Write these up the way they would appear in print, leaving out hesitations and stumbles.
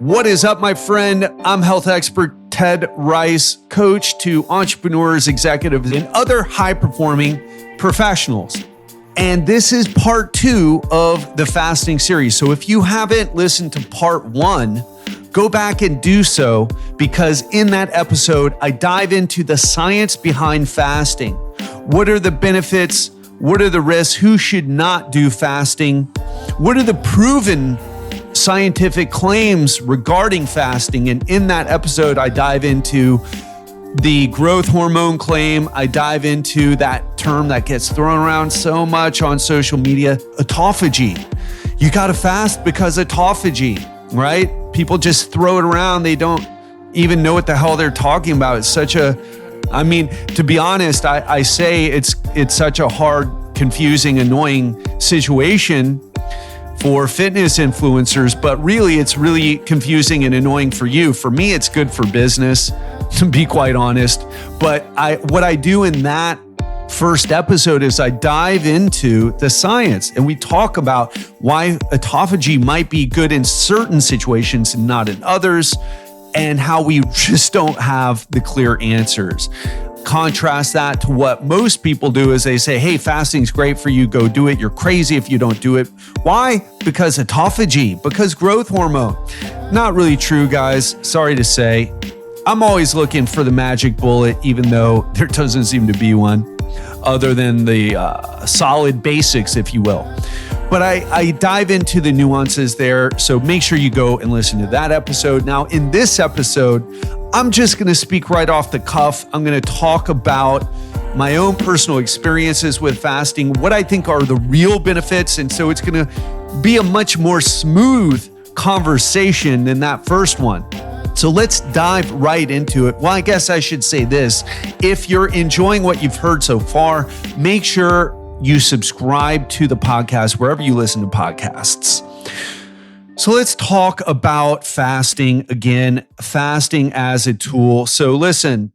What is up, my friend? I'm health expert Ted Ryce, coach to entrepreneurs, executives, and other high-performing professionals. And this is part 2 of the fasting series. So if you haven't listened to part 1, go back and do so, because in that episode, I dive into the science behind fasting. What are the benefits? What are the risks? Who should not do fasting? What are the proven scientific claims regarding fasting? And in that episode, I dive into the growth hormone claim. I dive into that term that gets thrown around so much on social media, autophagy. You got to fast because autophagy, right? People just throw it around. They don't even know what the hell they're talking about. It's such a, to be honest, I say it's such a hard, confusing, annoying situation for fitness influencers, but really it's really confusing and annoying for you. For me, it's good for business, to be quite honest. But what I do in that first episode is I dive into the science and we talk about why autophagy might be good in certain situations and not in others, and how we just don't have the clear answers. Contrast that to what most people do is they say, hey, fasting's great for you, go do it. You're crazy if you don't do it. Why? Because autophagy, because growth hormone. Not really true, guys. Sorry to say. I'm always looking for the magic bullet, even though there doesn't seem to be one, other than the solid basics, if you will. But I dive into the nuances there, so make sure you go and listen to that episode. Now, in this episode, I'm just going to speak right off the cuff. I'm going to talk about my own personal experiences with fasting, what I think are the real benefits. And so it's going to be a much more smooth conversation than that first one. So let's dive right into it. Well, I guess I should say this. If you're enjoying what you've heard so far, make sure you subscribe to the podcast wherever you listen to podcasts. So let's talk about fasting again, fasting as a tool. So listen,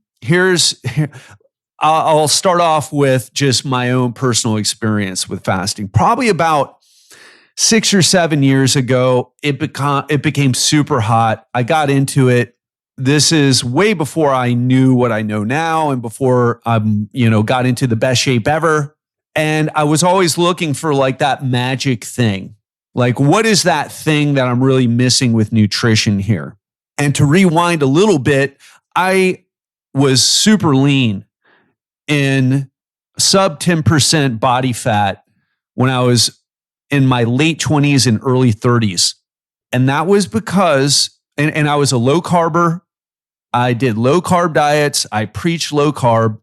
I'll start off with just my own personal experience with fasting. Probably about 6 or 7 years ago, it became super hot. I got into it. This is way before I knew what I know now and before I got into the best shape ever. And I was always looking for like that magic thing. Like, what is that thing that I'm really missing with nutrition here? And to rewind a little bit, I was super lean in sub 10% body fat when I was in my late 20s and early 30s. And that was because, and I was a low carber. I did low carb diets. I preached low carb.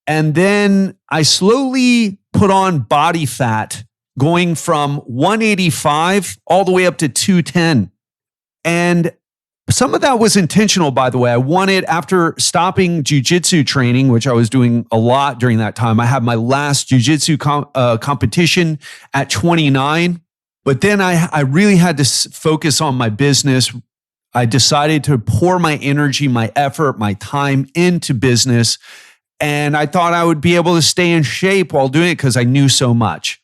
And then I slowly put on body fat, going from 185 all the way up to 210. And some of that was intentional, by the way. I wanted, after stopping jiu-jitsu training, which I was doing a lot during that time, I had my last jiu-jitsu competition at 29. But then I really had to focus on my business. I decided to pour my energy, my effort, my time into business. And I thought I would be able to stay in shape while doing it because I knew so much.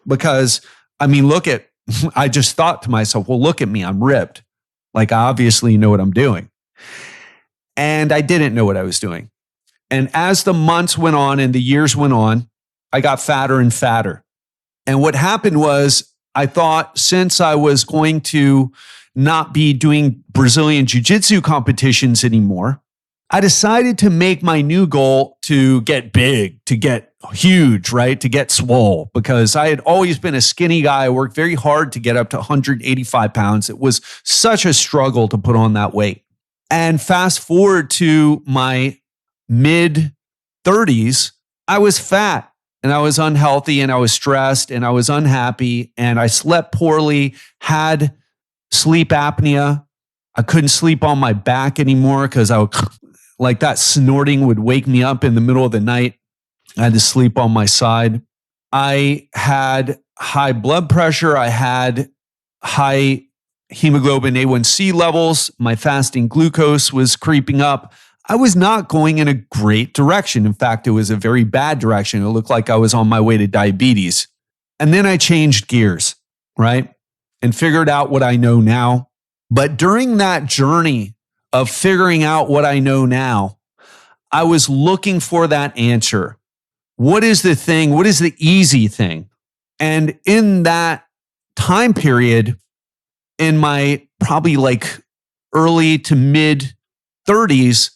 Because, I just thought to myself, well, look at me, I'm ripped. Like, I obviously know what I'm doing. And I didn't know what I was doing. And as the months went on and the years went on, I got fatter and fatter. And what happened was, I thought since I was going to not be doing Brazilian Jiu-Jitsu competitions anymore, I decided to make my new goal to get big, to get huge, right? To get swole, because I had always been a skinny guy. I worked very hard to get up to 185 pounds. It was such a struggle to put on that weight. And fast forward to my mid 30s, I was fat and I was unhealthy and I was stressed and I was unhappy and I slept poorly, had sleep apnea. I couldn't sleep on my back anymore because I would like that snorting would wake me up in the middle of the night. I had to sleep on my side. I had high blood pressure. I had high hemoglobin A1C levels. My fasting glucose was creeping up. I was not going in a great direction. In fact, it was a very bad direction. It looked like I was on my way to diabetes. And then I changed gears, right? And figured out what I know now. But during that journey of figuring out what I know now, I was looking for that answer. What is the thing? What is the easy thing? And in that time period, in my probably like early to mid 30s,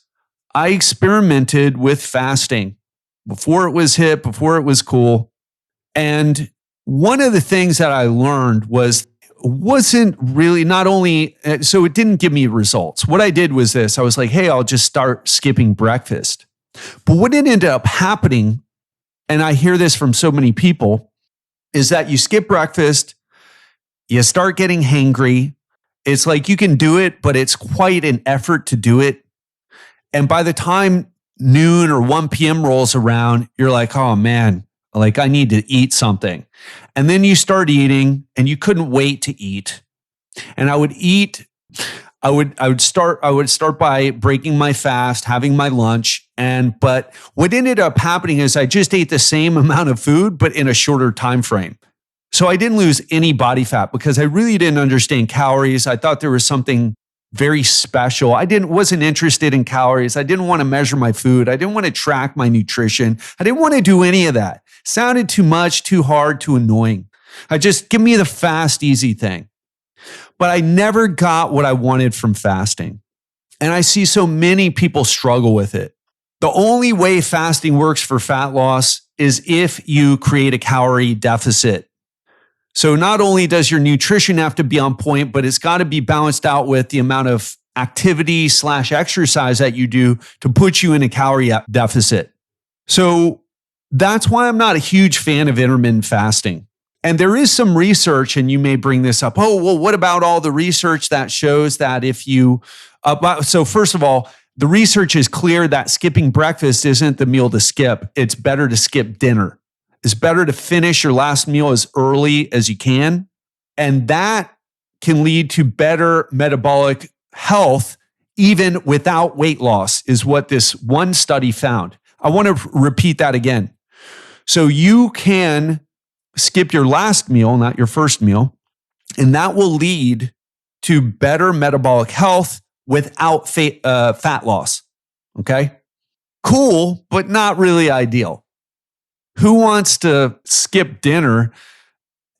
I experimented with fasting before it was hip, before it was cool. And one of the things that I learned wasn't really not only, so it didn't give me results. What I did was this. I was like, hey, I'll just start skipping breakfast. But what ended up happening, and I hear this from so many people, is that you skip breakfast, you start getting hangry. It's like you can do it, but it's quite an effort to do it. And by the time noon or 1 p.m. rolls around, you're like, oh man, like I need to eat something. And then you start eating and you couldn't wait to eat. And I would eat, I would start by breaking my fast, having my lunch. But what ended up happening is I just ate the same amount of food, but in a shorter time frame. So I didn't lose any body fat because I really didn't understand calories. I thought there was something very special. Wasn't interested in calories. I didn't want to measure my food. I didn't want to track my nutrition. I didn't want to do any of that. Sounded too much, too hard, too annoying. Give me the fast, easy thing. But I never got what I wanted from fasting. And I see so many people struggle with it. The only way fasting works for fat loss is if you create a calorie deficit. So not only does your nutrition have to be on point, but it's got to be balanced out with the amount of activity / exercise that you do to put you in a calorie deficit. So that's why I'm not a huge fan of intermittent fasting. And there is some research, and you may bring this up. Oh, well, what about all the research that shows that if you, so first of all, the research is clear that skipping breakfast isn't the meal to skip. It's better to skip dinner. It's better to finish your last meal as early as you can. And that can lead to better metabolic health, even without weight loss, is what this one study found. I want to repeat that again. So you can skip your last meal, not your first meal, and that will lead to better metabolic health without fat loss. Okay? Cool, but not really ideal. Who wants to skip dinner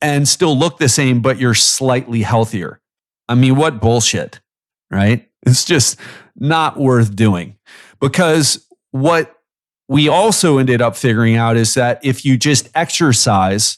and still look the same, but you're slightly healthier? I mean, what bullshit, right? It's just not worth doing. Because what we also ended up figuring out is that if you just exercise,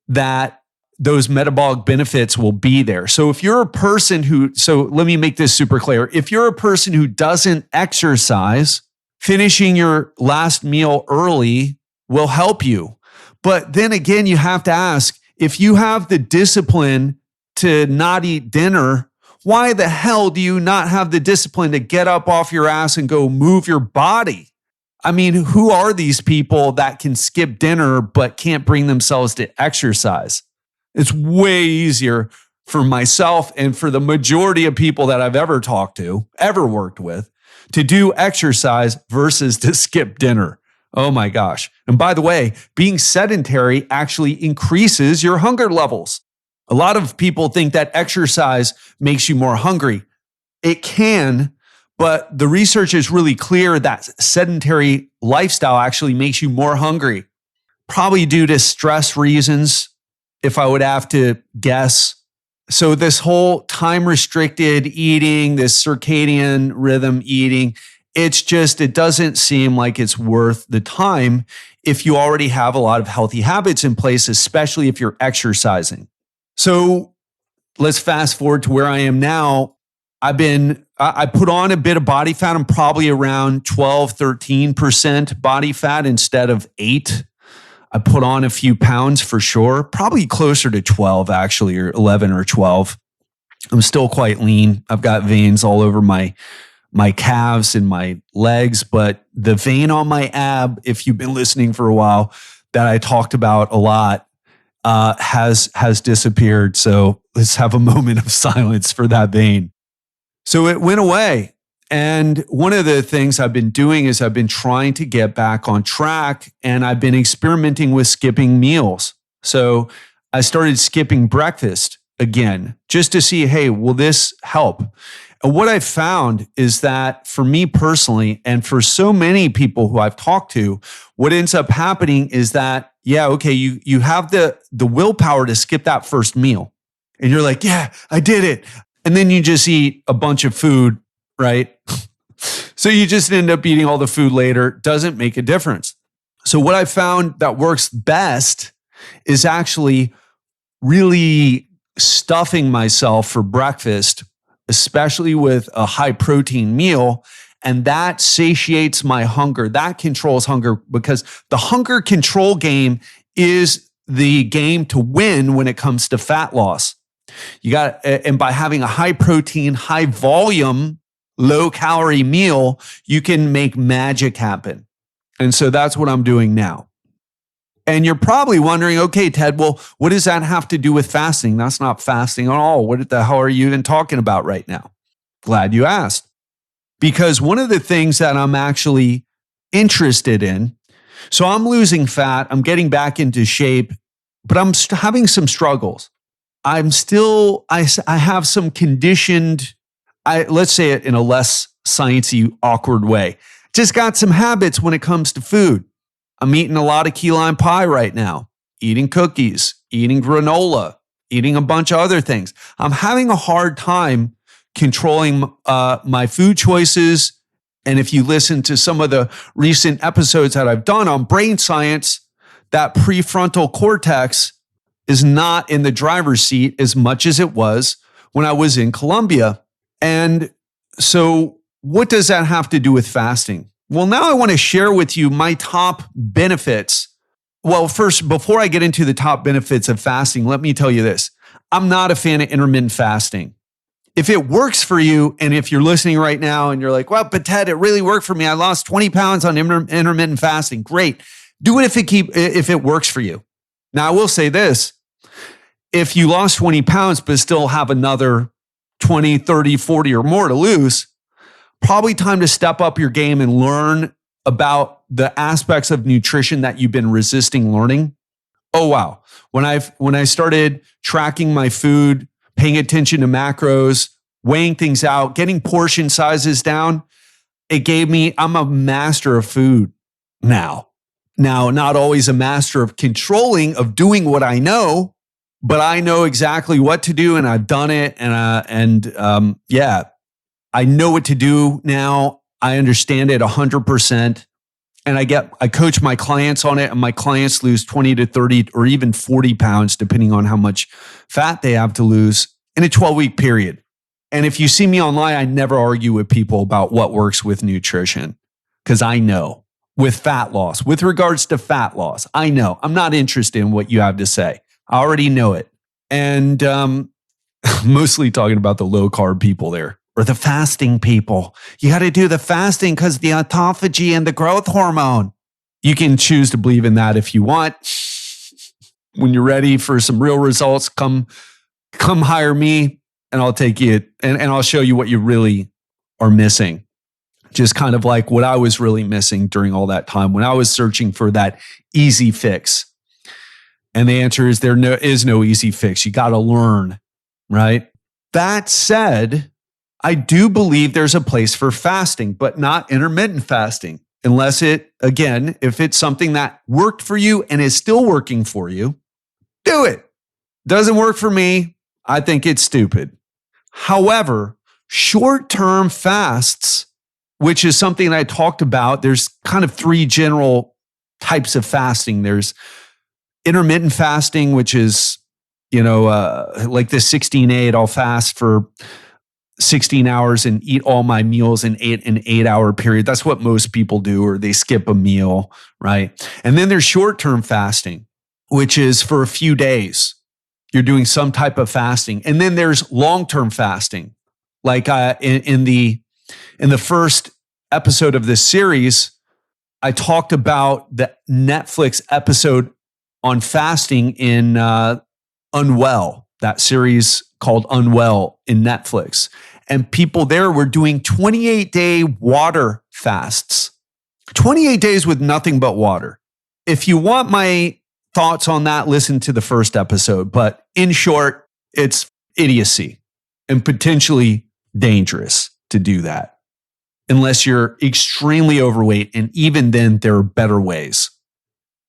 that those metabolic benefits will be there. So if you're a person so let me make this super clear. If you're a person who doesn't exercise, finishing your last meal early will help you. But then again, you have to ask, if you have the discipline to not eat dinner, why the hell do you not have the discipline to get up off your ass and go move your body? I mean, who are these people that can skip dinner but can't bring themselves to exercise? It's way easier for myself and for the majority of people that I've ever talked to, ever worked with, to do exercise versus to skip dinner. Oh my gosh. And by the way, being sedentary actually increases your hunger levels. A lot of people think that exercise makes you more hungry. It can, but the research is really clear that sedentary lifestyle actually makes you more hungry. Probably due to stress reasons, if I would have to guess. So this whole time-restricted eating, this circadian rhythm eating, it doesn't seem like it's worth the time if you already have a lot of healthy habits in place, especially if you're exercising. So let's fast forward to where I am now. I put on a bit of body fat. I'm probably around 12, 13% body fat instead of 8. I put on a few pounds for sure, probably closer to 12 actually, or 11 or 12. I'm still quite lean. I've got veins all over my calves and my legs, but the vein on my ab, if you've been listening for a while, that I talked about a lot, has disappeared. So let's have a moment of silence for that vein. So it went away. And one of the things I've been doing is I've been trying to get back on track, and I've been experimenting with skipping meals. So I started skipping breakfast. again, just to see, hey, will this help? And what I've found is that for me personally, and for so many people who I've talked to, what ends up happening is that, yeah, okay, you have the willpower to skip that first meal. And you're like, yeah, I did it. And then you just eat a bunch of food, right? So you just end up eating all the food later. Doesn't make a difference. So what I found that works best is actually really stuffing myself for breakfast, especially with a high protein meal. And that satiates my hunger. That controls hunger, because the hunger control game is the game to win when it comes to fat loss. And by having a high protein, high volume, low calorie meal, you can make magic happen. And so that's what I'm doing now. And you're probably wondering, okay, Ted, well, what does that have to do with fasting? That's not fasting at all. What the hell are you even talking about right now? Glad you asked. Because one of the things that I'm actually interested in, so I'm losing fat, I'm getting back into shape, but I'm having some struggles. I have some conditioned, let's say it in a less sciencey, awkward way. Just got some habits when it comes to food. I'm eating a lot of key lime pie right now, eating cookies, eating granola, eating a bunch of other things. I'm having a hard time controlling my food choices. And if you listen to some of the recent episodes that I've done on brain science, that prefrontal cortex is not in the driver's seat as much as it was when I was in Colombia. And so what does that have to do with fasting? Well, now I want to share with you my top benefits. Well, first, before I get into the top benefits of fasting, let me tell you this. I'm not a fan of intermittent fasting. If it works for you, and if you're listening right now and you're like, well, but Ted, it really worked for me. I lost 20 pounds on intermittent fasting. Great. Do it if it works for you. Now, I will say this. If you lost 20 pounds, but still have another 20, 30, 40 or more to lose, probably time to step up your game and learn about the aspects of nutrition that you've been resisting learning. Oh, wow. When I started tracking my food, paying attention to macros, weighing things out, getting portion sizes down, I'm a master of food now. Now, not always a master of doing what I know, but I know exactly what to do, and I've done it. I know what to do now. I understand it 100%. And I coach my clients on it, and my clients lose 20 to 30 or even 40 pounds, depending on how much fat they have to lose in a 12-week period. And if you see me online, I never argue with people about what works with nutrition, because I know with fat loss, with regards to fat loss, I know. I'm not interested in what you have to say. I already know it. And mostly talking about the low carb people there. Or the fasting people. You got to do the fasting because the autophagy and the growth hormone. You can choose to believe in that if you want. When you're ready for some real results, come hire me and I'll take you and I'll show you what you really are missing. Just kind of like what I was really missing during all that time when I was searching for that easy fix. And the answer is there is no easy fix. You got to learn, right? That said, I do believe there's a place for fasting, but not intermittent fasting, unless if it's something that worked for you and is still working for you, do it. Doesn't work for me. I think it's stupid. However, short-term fasts, which is something I talked about, there's kind of three general types of fasting. There's intermittent fasting, which is, like the 16-8, I'll fast for 16 hours and eat all my meals in an 8-hour period. That's what most people do, or they skip a meal, right? And then there's short-term fasting, which is for a few days. You're doing some type of fasting. And then there's long-term fasting. Like in the first episode of this series, I talked about the Netflix episode on fasting in Unwell, that series called Unwell in Netflix. And people there were doing 28-day water fasts, 28 days with nothing but water. If you want my thoughts on that, listen to the first episode. But in short, It's idiocy and potentially dangerous to do that unless you're extremely overweight. And even then, there are better ways.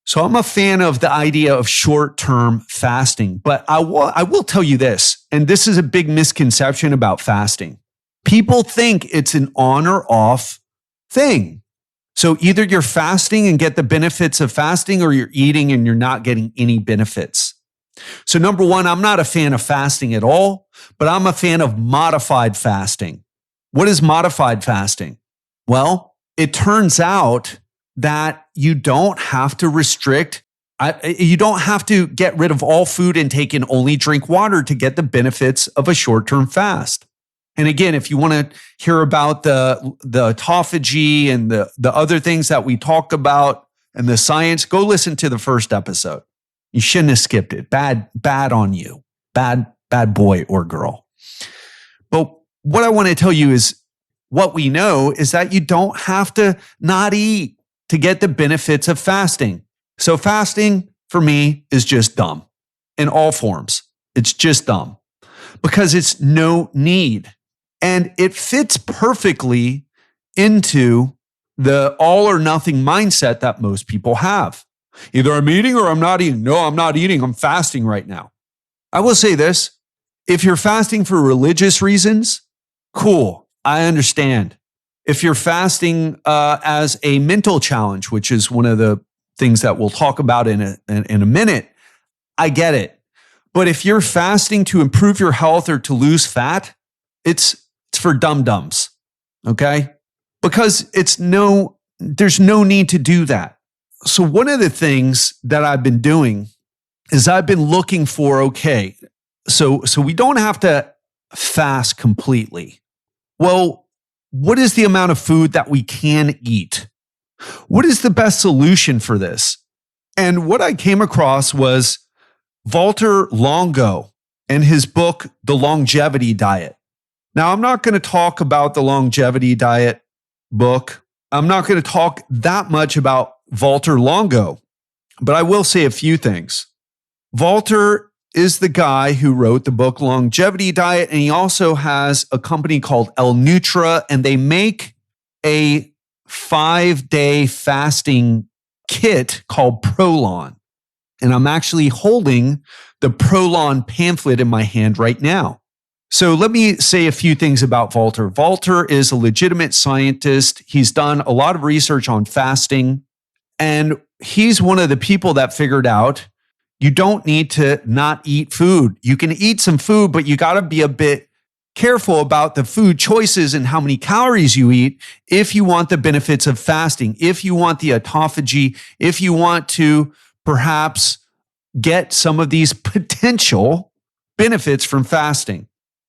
So I'm a fan of the idea of short-term fasting, but I will tell you this, and this is a big misconception about fasting. People think it's an on or off thing. So either you're fasting and get the benefits of fasting, or you're eating and you're not getting any benefits. So number one, I'm not a fan of fasting at all, but I'm a fan of modified fasting. What is modified fasting? Well, it turns out that you don't have to restrict, you don't have to get rid of all food intake and only drink water to get the benefits of a short-term fast. And again, if you want to hear about the autophagy and the other things that we talk about and the science, go listen to the first episode. You shouldn't have skipped it. Bad on you. Bad boy or girl. But what I want to tell you is what we know is that you don't have to not eat to get the benefits of fasting. So fasting for me is just dumb in all forms. It's just dumb because it's no need. And it fits perfectly into the all or nothing mindset that most people have. Either I'm eating or I'm not eating. No, I'm not eating. I'm fasting right now. I will say this. If you're fasting for religious reasons, cool. I understand. If you're fasting as a mental challenge, which is one of the things that we'll talk about in a minute, I get it. But if you're fasting to improve your health or to lose fat, it's for dum-dums, okay? Because there's no need to do that. So one of the things that I've been doing is I've been looking for, okay, so we don't have to fast completely. Well, what is the amount of food that we can eat? What is the best solution for this? And what I came across was Valter Longo and his book, The Longevity Diet. Now, I'm not going to talk about the Longevity Diet book. I'm not going to talk that much about Valter Longo, but I will say a few things. Valter is the guy who wrote the book Longevity Diet, and he also has a company called El Nutra, and they make a 5-day fasting kit called Prolon. And I'm actually holding the Prolon pamphlet in my hand right now. So let me say a few things about Valter. Valter is a legitimate scientist. He's done a lot of research on fasting, and he's one of the people that figured out you don't need to not eat food. You can eat some food, but you got to be a bit careful about the food choices and how many calories you eat if you want the benefits of fasting, if you want the autophagy, if you want to perhaps get some of these potential benefits from fasting.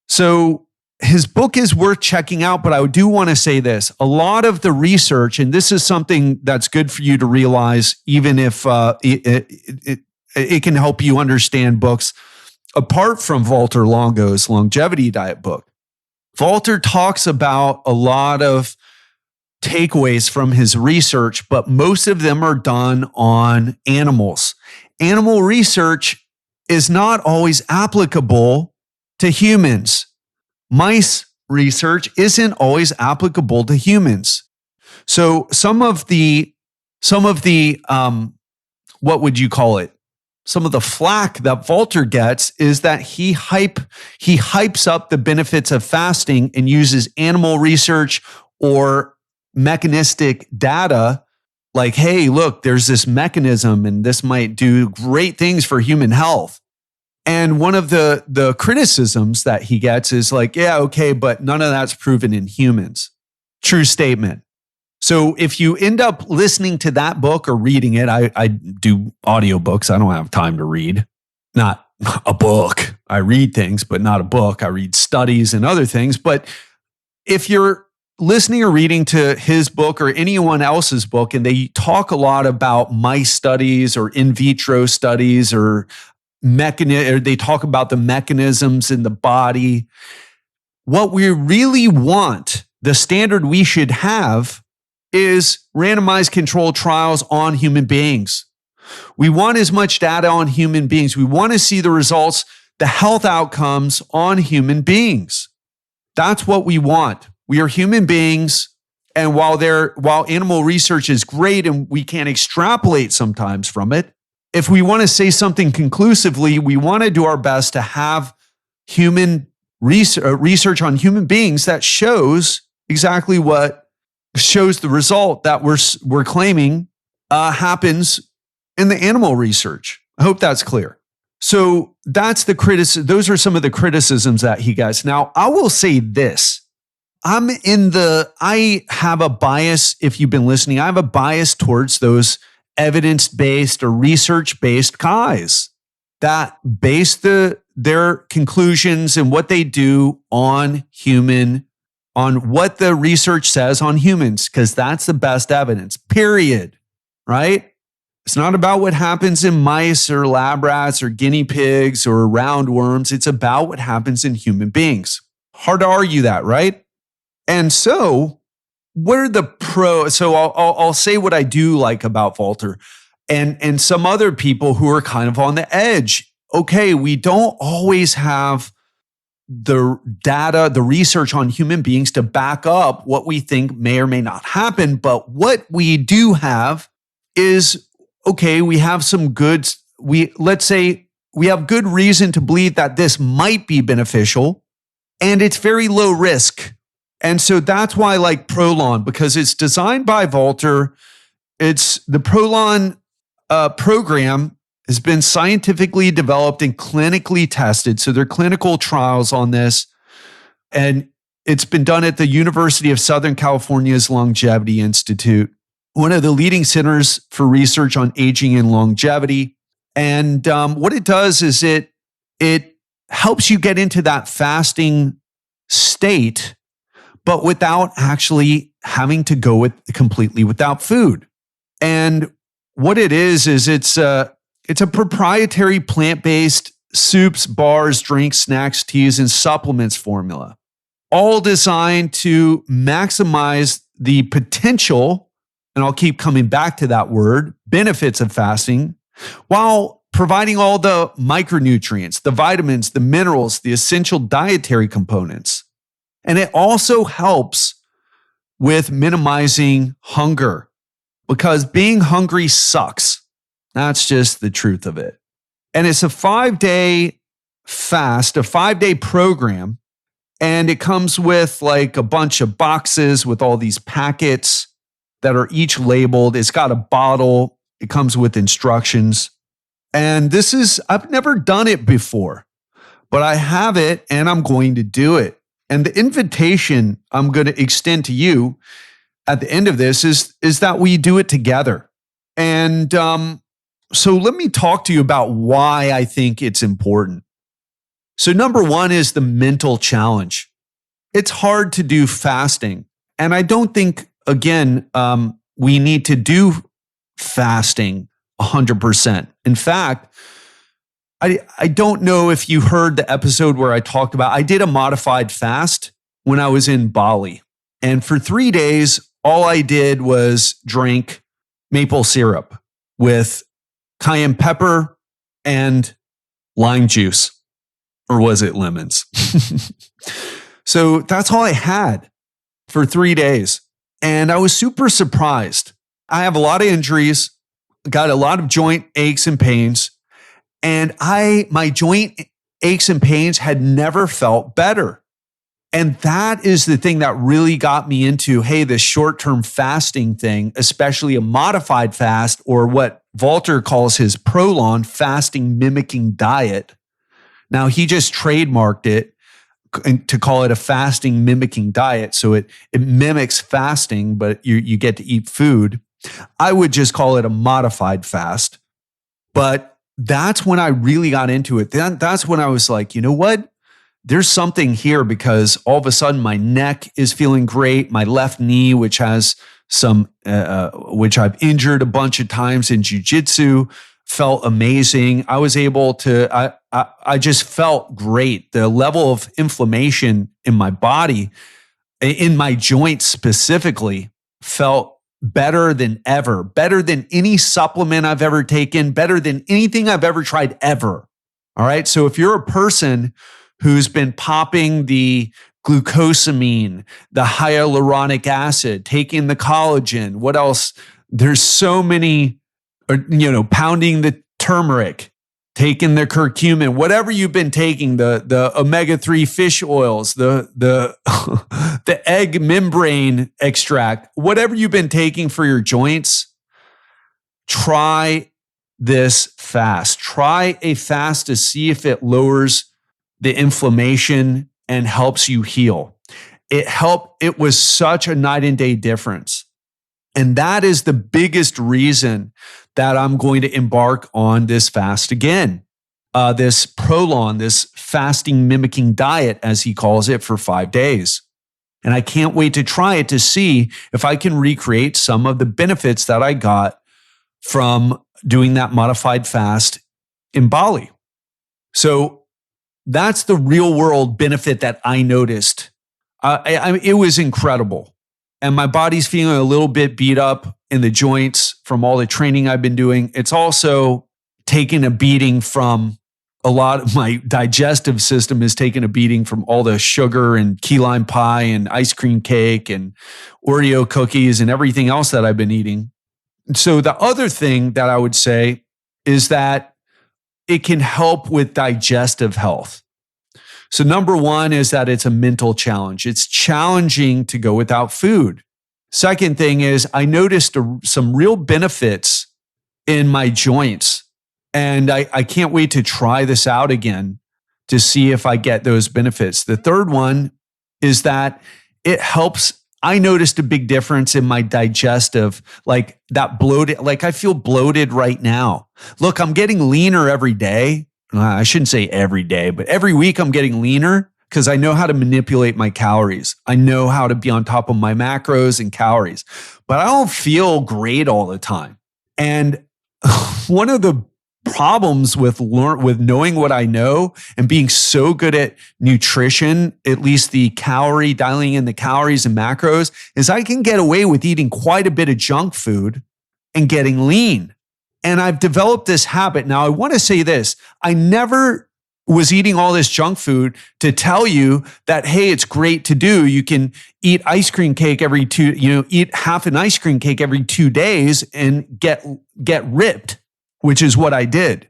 So his book is worth checking out, but I do want to say this. A lot of the research, and this is something that's good for you to realize, even if it can help you understand books, apart from Valter Longo's Longevity Diet book. Valter talks about a lot of takeaways from his research, but most of them are done on animals. Animal research is not always applicable to humans. Mice research isn't always applicable to humans. So some of the what would you call it? Some of the flack that Valter gets is that he hypes up the benefits of fasting and uses animal research or mechanistic data like, hey, look, there's this mechanism and this might do great things for human health. And one of the criticisms that he gets is like, yeah, okay, but none of that's proven in humans. True statement. So if you end up listening to that book or reading it, I do audiobooks. I don't have time to read. Not a book. I read things, but not a book. I read studies and other things. But if you're listening or reading to his book or anyone else's book, and they talk a lot about mice studies or in vitro studies or they talk about the mechanisms in the body, what we really want, the standard we should have, is randomized controlled trials on human beings. We want as much data on human beings. We want to see the results the health outcomes on human beings. That's what we want. We are human beings. And while animal research is great and we can extrapolate sometimes from it, if we want to say something conclusively, we want to do our best to have human research on human beings that shows exactly what shows the result that we're claiming happens in the animal research. I hope that's clear. So that's the criticism. Those are some of the criticisms that he gets. Now, I will say this. I have a bias, if you've been listening, I have a bias towards those evidence-based or research-based guys that base their conclusions and what they do on what the research says on humans, because that's the best evidence, period, right? It's not about what happens in mice or lab rats or guinea pigs or roundworms. It's about what happens in human beings. Hard to argue that, right? And so, what are the pros? So I'll say what I do like about Walter and some other people who are kind of on the edge. Okay, we don't always have the data, the research on human beings to back up what we think may or may not happen. But what we do have is, okay, we have some goods. Let's say we have good reason to believe that this might be beneficial and it's very low risk. And so that's why I like Prolon, because it's designed by Walter. It's the Prolon program has been scientifically developed and clinically tested. So there are clinical trials on this. And it's been done at the University of Southern California's Longevity Institute, one of the leading centers for research on aging and longevity. And what it does is it helps you get into that fasting state, but without actually having to go completely without food. And what it is it's a proprietary plant-based soups, bars, drinks, snacks, teas, and supplements formula, all designed to maximize the potential, and I'll keep coming back to that word, benefits of fasting, while providing all the micronutrients, the vitamins, the minerals, the essential dietary components. And it also helps with minimizing hunger, because being hungry sucks. That's just the truth of it. And it's a 5-day fast, a 5-day program. And it comes with like a bunch of boxes with all these packets that are each labeled. It's got a bottle. It comes with instructions. And I've never done it before, but I have it and I'm going to do it. And the invitation I'm going to extend to you at the end of this is that we do it together. And so let me talk to you about why I think it's important. So number one is the mental challenge. It's hard to do fasting. And I don't think, again, we need to do fasting 100%. In fact, I don't know if you heard the episode where I talked about, I did a modified fast when I was in Bali. And for 3 days, all I did was drink maple syrup with cayenne pepper and lime juice. Or was it lemons? So that's all I had for 3 days. And I was super surprised. I have a lot of injuries, got a lot of joint aches and pains. And my joint aches and pains had never felt better. And that is the thing that really got me into, hey, this short-term fasting thing, especially a modified fast, or what Walter calls his Prolon fasting mimicking diet. Now, he just trademarked it to call it a fasting mimicking diet. So it mimics fasting, but you get to eat food. I would just call it a modified fast. But that's when I really got into it. That's when I was like, you know what? There's something here, because all of a sudden my neck is feeling great. My left knee, which has which I've injured a bunch of times in jiu-jitsu, felt amazing. I was able to, I just felt great. The level of inflammation in my body, in my joints specifically, felt better than ever, better than any supplement I've ever taken, better than anything I've ever tried ever. All right. So if you're a person who's been popping the glucosamine, the hyaluronic acid, taking the collagen, what else? There's so many, pounding the turmeric, taking the curcumin, whatever you've been taking, the omega-3 fish oils, the the egg membrane extract, whatever you've been taking for your joints, try this fast. Try a fast to see if it lowers the inflammation and helps you heal. It was such a night and day difference. And that is the biggest reason that I'm going to embark on this fast again. This Prolon, this fasting mimicking diet, as he calls it, for 5 days. And I can't wait to try it to see if I can recreate some of the benefits that I got from doing that modified fast in Bali. So that's the real world benefit that I noticed. It was incredible. And my body's feeling a little bit beat up in the joints from all the training I've been doing. It's also taken a beating from a lot of my digestive system is taking a beating from all the sugar and key lime pie and ice cream cake and Oreo cookies and everything else that I've been eating. So the other thing that I would say is that it can help with digestive health. So number one is that it's a mental challenge. It's challenging to go without food. Second thing is I noticed some real benefits in my joints. And I can't wait to try this out again to see if I get those benefits. The third one is that it helps. I noticed a big difference in my digestive, like that bloated, like I feel bloated right now. Look, I'm getting leaner every day. I shouldn't say every day, but every week I'm getting leaner because I know how to manipulate my calories. I know how to be on top of my macros and calories, but I don't feel great all the time. And one of the problems with knowing what I know and being so good at nutrition, at least the dialing in the calories and macros, is I can get away with eating quite a bit of junk food and getting lean. And I've developed this habit. Now, I want to say this. I never was eating all this junk food to tell you that, hey, it's great to do. You can eat ice cream cake eat half an ice cream cake every 2 days and get ripped, which is what I did.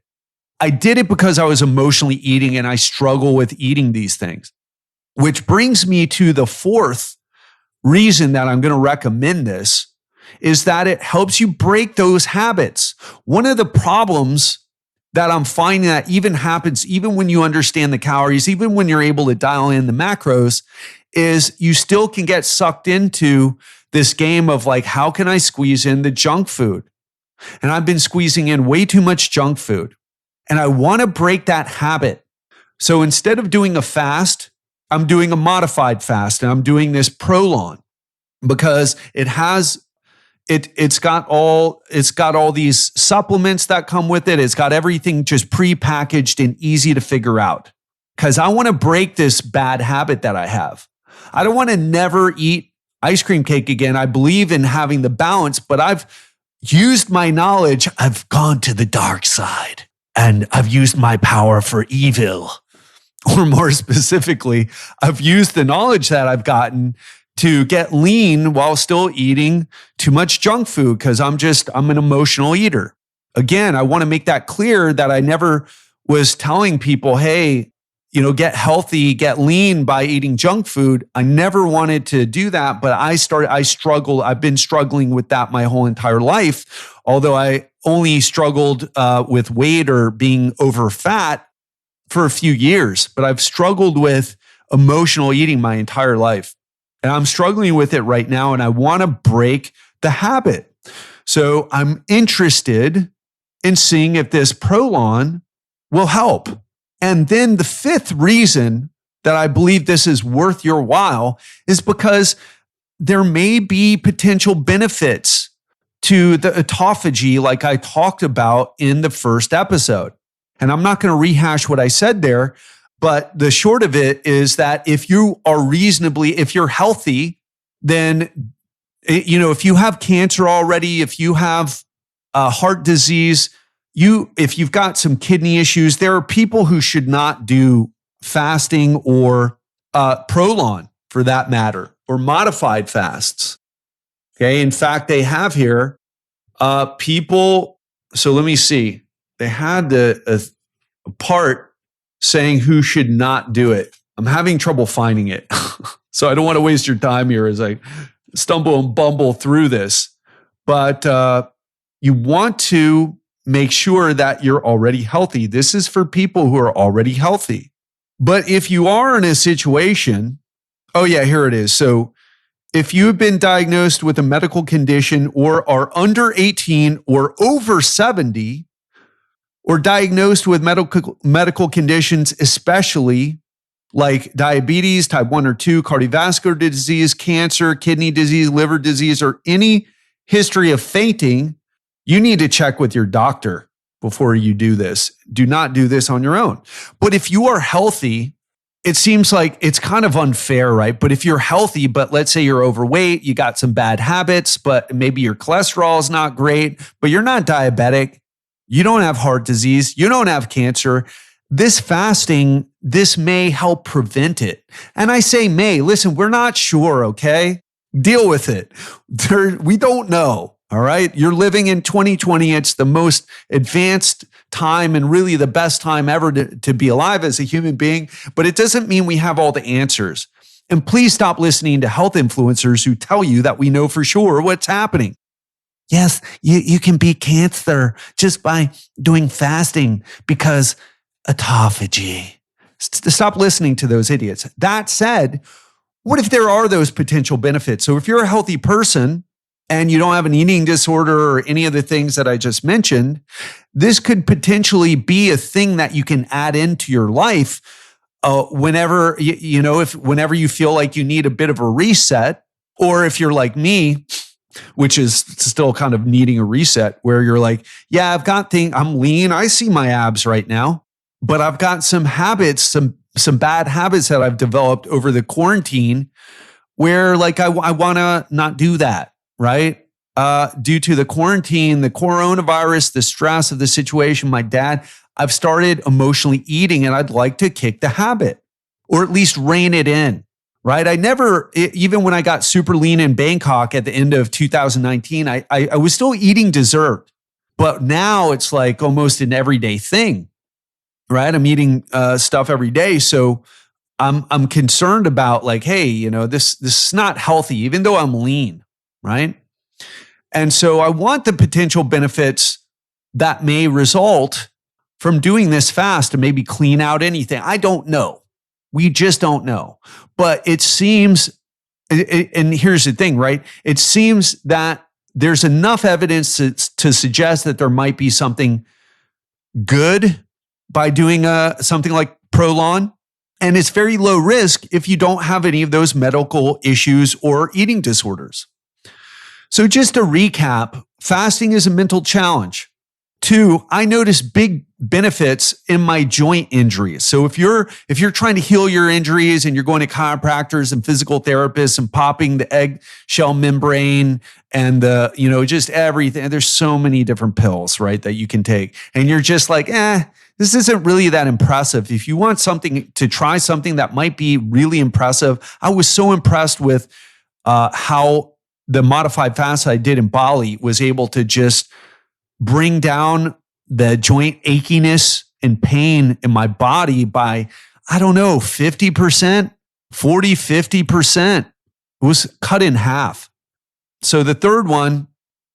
I did it because I was emotionally eating and I struggle with eating these things, which brings me to the fourth reason that I'm going to recommend this is that it helps you break those habits. One of the problems that I'm finding that even happens, even when you understand the calories, even when you're able to dial in the macros, is you still can get sucked into this game of like, how can I squeeze in the junk food? And I've been squeezing in way too much junk food. And I want to break that habit. So instead of doing a fast, I'm doing a modified fast and I'm doing this Prolon because it's got all these supplements that come with it. It's got everything just prepackaged and easy to figure out. Because I want to break this bad habit that I have. I don't want to never eat ice cream cake again. I believe in having the balance, but I've used my knowledge. I've gone to the dark side and I've used my power for evil. Or more specifically, I've used the knowledge that I've gotten to get lean while still eating too much junk food because I'm an emotional eater. Again, I want to make that clear that I never was telling people, hey, get healthy, get lean by eating junk food. I never wanted to do that, but I've been struggling with that my whole entire life. Although I only struggled with weight or being over fat for a few years, but I've struggled with emotional eating my entire life. And I'm struggling with it right now, and I want to break the habit. So I'm interested in seeing if this Prolon will help. And then the fifth reason that I believe this is worth your while is because there may be potential benefits to the autophagy like I talked about in the first episode. And I'm not going to rehash what I said there, but the short of it is that if you're healthy, then, if you have cancer already, if you have heart disease, if you've got some kidney issues, there are people who should not do fasting or Prolon for that matter, or modified fasts. Okay. In fact, they have here people. So let me see. They had a part saying who should not do it. I'm having trouble finding it. So I don't want to waste your time here as I stumble and bumble through this. But you want to make sure that you're already healthy. This is for people who are already healthy. But if you are in a situation, oh yeah, here it is. So if you've been diagnosed with a medical condition or are under 18 or over 70, or diagnosed with medical conditions, especially like diabetes, type 1 or 2, cardiovascular disease, cancer, kidney disease, liver disease, or any history of fainting, you need to check with your doctor before you do this. Do not do this on your own. But if you are healthy, it seems like it's kind of unfair, right? But if you're healthy, but let's say you're overweight, you got some bad habits, but maybe your cholesterol is not great, but you're not diabetic, you don't have heart disease, you don't have cancer, this fasting, this may help prevent it. And I say may, listen, we're not sure, okay? Deal with it. We don't know, all right? You're living in 2020. It's the most advanced time and really the best time ever to be alive as a human being, but it doesn't mean we have all the answers. And please stop listening to health influencers who tell you that we know for sure what's happening. Yes, you can beat cancer just by doing fasting because autophagy. Stop listening to those idiots. That said, what if there are those potential benefits? So if you're a healthy person and you don't have an eating disorder or any of the things that I just mentioned, this could potentially be a thing that you can add into your life whenever whenever you feel like you need a bit of a reset, or if you're like me, which is still kind of needing a reset, where you're like, yeah, I'm lean. I see my abs right now, but I've got some habits, some bad habits that I've developed over the quarantine where like I want to not do that, right? Due to the quarantine, the coronavirus, the stress of the situation, my dad, I've started emotionally eating and I'd like to kick the habit or at least rein it in. Right? I never, even when I got super lean in Bangkok at the end of 2019, I was still eating dessert, but now it's like almost an everyday thing, right? I'm eating stuff every day. So I'm concerned about like, hey, this is not healthy, even though I'm lean, right? And so I want the potential benefits that may result from doing this fast to maybe clean out anything. I don't know. We just don't know. But it seems, and here's the thing, right? It seems that there's enough evidence to suggest that there might be something good by doing something like Prolon. And it's very low risk if you don't have any of those medical issues or eating disorders. So just to recap, fasting is a mental challenge. 2, I notice big benefits in my joint injuries. So if you're trying to heal your injuries and you're going to chiropractors and physical therapists and popping the eggshell membrane and just everything, there's so many different pills, right, that you can take. And you're just like, this isn't really that impressive. If you want to try something that might be really impressive, I was so impressed with how the modified fast I did in Bali was able to just bring down the joint achiness and pain in my body by, 50%, 40, 50%. It was cut in half. So the third one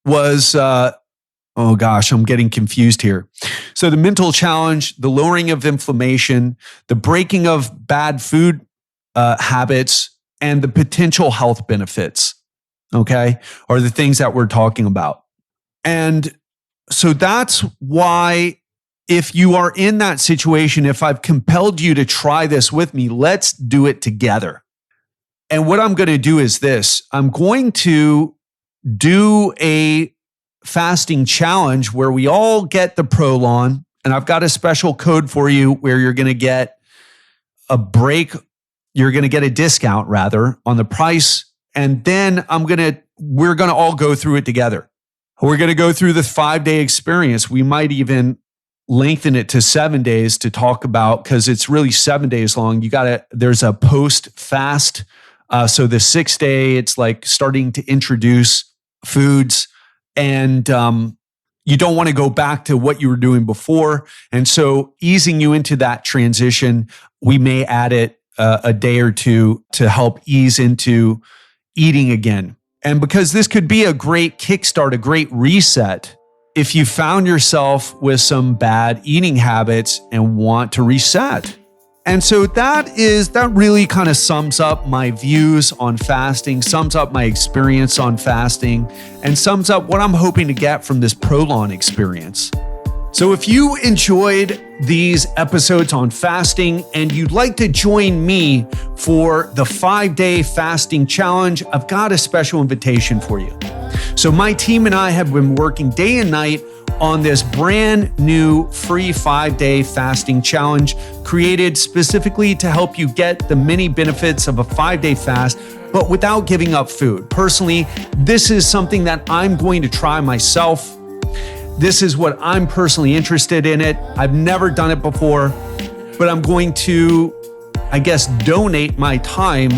was, I'm getting confused here. So the mental challenge, the lowering of inflammation, the breaking of bad food habits, and the potential health benefits, okay, are the things that we're talking about. And so that's why if you are in that situation, if I've compelled you to try this with me, let's do it together. And what I'm going to do is this. I'm going to do a fasting challenge where we all get the Prolon, and I've got a special code for you where you're going to get a discount rather on the price. And then we're going to all go through it together. We're going to go through the 5-day experience. We might even lengthen it to 7 days to talk about, because it's really 7 days long. There's a post fast. So the 6th day, it's like starting to introduce foods, and you don't want to go back to what you were doing before. And so easing you into that transition, we may add it a day or two to help ease into eating again. And because this could be a great kickstart, a great reset, if you found yourself with some bad eating habits and want to reset. And so that really kind of sums up my views on fasting, sums up my experience on fasting, and sums up what I'm hoping to get from this Prolon experience. So if you enjoyed these episodes on fasting and you'd like to join me for the 5-day fasting challenge, I've got a special invitation for you. So my team and I have been working day and night on this brand new free 5-day fasting challenge created specifically to help you get the many benefits of a 5-day fast, but without giving up food. Personally, this is something that I'm going to try myself. This is what I'm personally interested in it. I've never done it before, but I'm going to, donate my time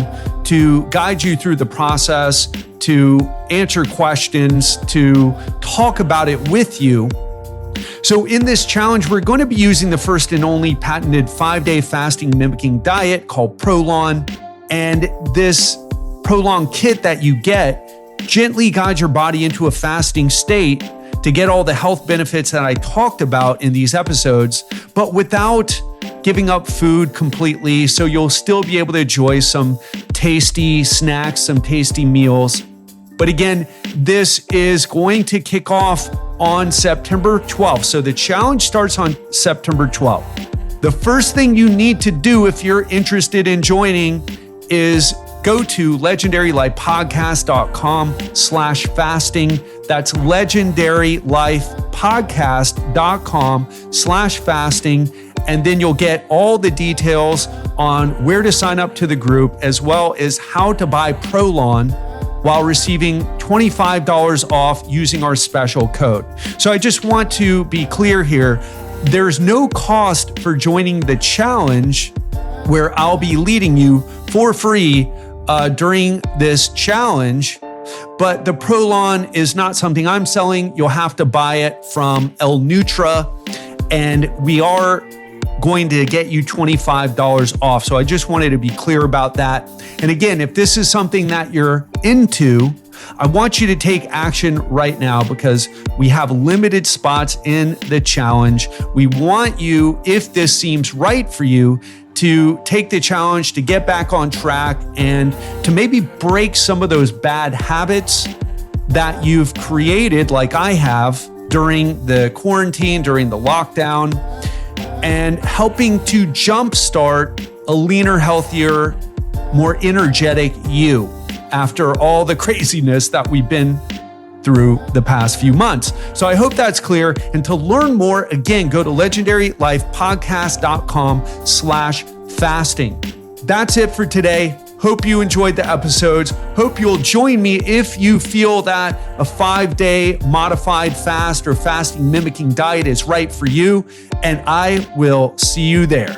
to guide you through the process, to answer questions, to talk about it with you. So in this challenge, we're going to be using the first and only patented 5-day fasting mimicking diet called Prolon. And this Prolon kit that you get gently guides your body into a fasting state to get all the health benefits that I talked about in these episodes, but without giving up food completely. So you'll still be able to enjoy some tasty snacks, some tasty meals. But again, this is going to kick off on September 12th. So the challenge starts on September 12th. The first thing you need to do if you're interested in joining is go to legendarylifepodcast.com/fasting. That's legendarylifepodcast.com/fasting. And then you'll get all the details on where to sign up to the group, as well as how to buy Prolon while receiving $25 off using our special code. So I just want to be clear here. There's no cost for joining the challenge, where I'll be leading you for free during this challenge. But the Prolon is not something I'm selling. You'll have to buy it from El Nutra, and we are going to get you $25 off. So I just wanted to be clear about that. And again, if this is something that you're into, I want you to take action right now, because we have limited spots in the challenge. We want you, if this seems right for you, to take the challenge, to get back on track, and to maybe break some of those bad habits that you've created, like I have, during the quarantine, during the lockdown, and helping to jumpstart a leaner, healthier, more energetic you after all the craziness that we've been through the past few months. So I hope that's clear. And to learn more, again, go to legendarylifepodcast.com/fasting. That's it for today. Hope you enjoyed the episodes. Hope you'll join me if you feel that a 5-day modified fast or fasting mimicking diet is right for you. And I will see you there.